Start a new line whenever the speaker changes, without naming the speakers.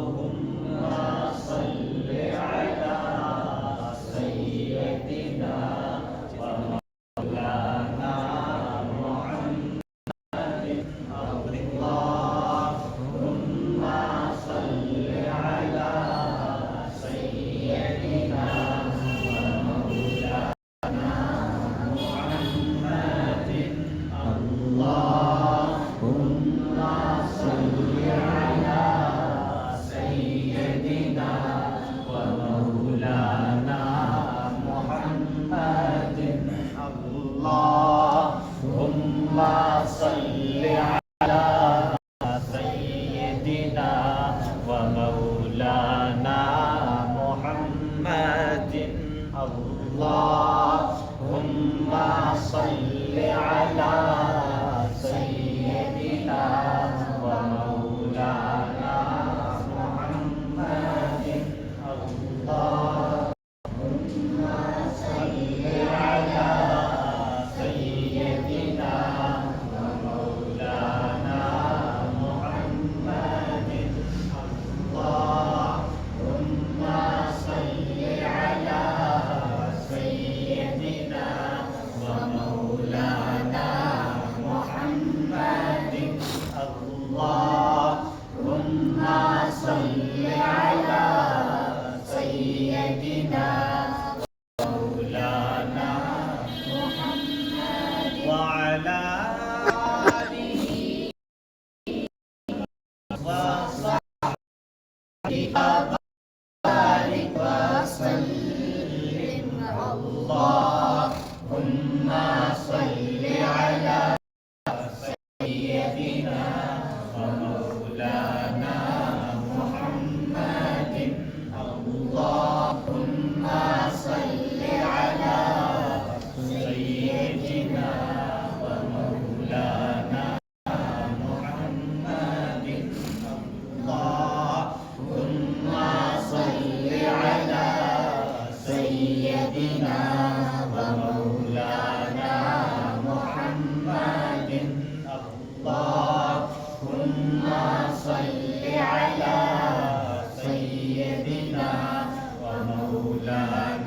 اللهم صل على سيدنا ومولانا محمد اللهم صل على سيدنا ومولانا محمد اللهم صل على سيدنا ومولانا محمد اللهم صل على سيدنا مولانا محمد وعلى آله وصحبه وبارك وسلم اللهم صل على سيدنا ومولانا محمد اللهم صل على سيدنا ومولانا محمد اللهم صل على سيدنا ومولانا محمد اللهم صل على سيدنا ومولانا